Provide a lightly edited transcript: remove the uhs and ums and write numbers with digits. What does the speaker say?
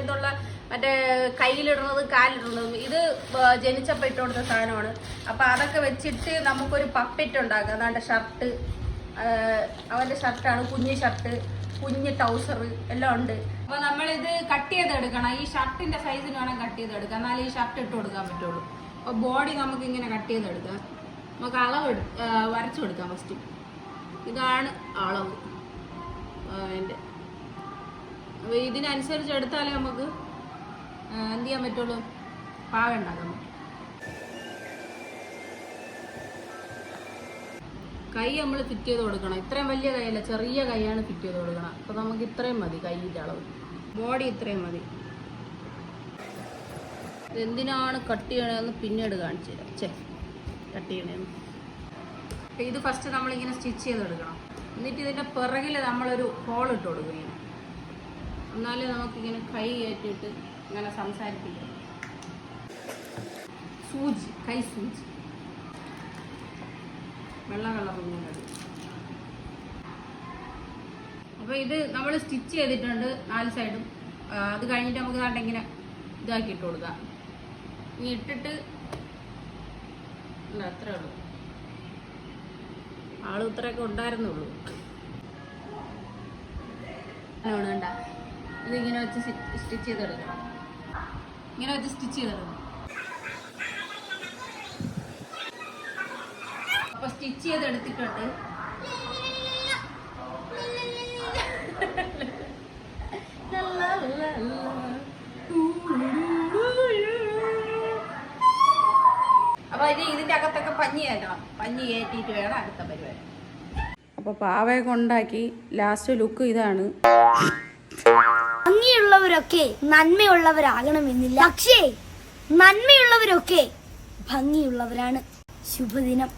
ഇതുള്ള മറ്റേ കയ്യിലിടുന്നത് കാലിടുന്നതും ഇത് ജനിച്ചപ്പോൾ ഇട്ട് കൊടുത്ത സാധനമാണ്. അപ്പൊ അതൊക്കെ വെച്ചിട്ട് നമുക്കൊരു പപ്പറ്റ് ഉണ്ടാക്കാം. അതാണ്ട് ഷർട്ട്, അവന്റെ ഷർട്ടാണ്, കുഞ്ഞു ഷർട്ട്, കുഞ്ഞ് ടൗസർ എല്ലാം ഉണ്ട്. അപ്പൊ നമ്മളിത് കട്ട് ചെയ്തെടുക്കണം. ഈ ഷർട്ടിന്റെ സൈസിന് വേണം കട്ട് ചെയ്തെടുക്കാം, എന്നാലേ ഈ ഷർട്ട് ഇട്ട് കൊടുക്കാൻ പറ്റുള്ളൂ. അപ്പൊ ബോഡി നമുക്ക് ഇങ്ങനെ കട്ട് ചെയ്തെടുക്കാം. നമുക്ക് അളവ് വരച്ചു കൊടുക്കാം. ഫസ്റ്റ് ഇതാണ് അളവ് എൻ്റെ. അപ്പോൾ ഇതിനനുസരിച്ച് എടുത്താലേ നമുക്ക് എന്ത് ചെയ്യാൻ പറ്റുള്ളൂ, പാവ ഉണ്ടാക്കാൻ പറ്റും. കൈ നമ്മൾ ഫിറ്റ് ചെയ്ത് കൊടുക്കണം. ഇത്രയും വലിയ കൈയല്ല, ചെറിയ കൈയാണ് ഫിറ്റ് ചെയ്ത് കൊടുക്കണം. അപ്പോൾ നമുക്ക് ഇത്രയും മതി കൈയിൻ്റെ അളവ്. ബോഡി ഇത്രയും മതി. ഇതെന്തിനാണ് കട്ട് ചെയ്യണമെന്ന് പിന്നീട് കാണിച്ചു തരാം. കട്ട് ചെയ്യണമെന്ന്. ഇത് ഫസ്റ്റ് നമ്മളിങ്ങനെ സ്റ്റിച്ച് ചെയ്തെടുക്കണം. എന്നിട്ട് ഇതിൻ്റെ പിറകിൽ നമ്മളൊരു ഹോൾ ഇട്ട് കൊടുക്കും ഇങ്ങനെ. എന്നാലേ നമുക്കിങ്ങനെ കൈ കയറ്റിയിട്ട് ഇങ്ങനെ സംസാരിപ്പിക്കാം. സൂചി, കൈ സൂചി, വെള്ള കളറിങ്ങനെ മതി. അപ്പോൾ ഇത് നമ്മൾ സ്റ്റിച്ച് ചെയ്തിട്ടുണ്ട് 4 സൈഡും. അത് കഴിഞ്ഞിട്ട് നമുക്ക് ദാണ്ട് ഇങ്ങനെ ഇതാക്കി ഇട്ട് കൊടുക്കാം. ഇനി ഇട്ടിട്ട് അത്രേ ഉള്ളൂ. ആള് ഇത്രയൊക്കെ ഉണ്ടായിരുന്നുള്ളൂ. വേണ്ട, ഇതിങ്ങനെ വെച്ച് സ്റ്റിച്ച് ചെയ്തെടുക്കണം. ഇങ്ങനെ വെച്ച് സ്റ്റിച്ച് ചെയ്തെടുക്കണം. അപ്പൊ സ്റ്റിച്ച് ചെയ്തെടുത്തിട്ടുണ്ട്. അപ്പൊ ഇതിന്റെ അകത്തൊക്കെ പഞ്ഞി കയറ്റണം. പഞ്ഞി കയറ്റിയിട്ട് വേണം അടുത്ത പരിപാടി. അപ്പൊ പാവയൊക്കെ ഉണ്ടാക്കി ലാസ്റ്റ് ലുക്ക് ഇതാണ്. ഭംഗിയുള്ളവരൊക്കെ നന്മയുള്ളവരാകണമെന്നില്ല, പക്ഷേ നന്മയുള്ളവരൊക്കെ ഭംഗിയുള്ളവരാണ്. ശുഭദിനം.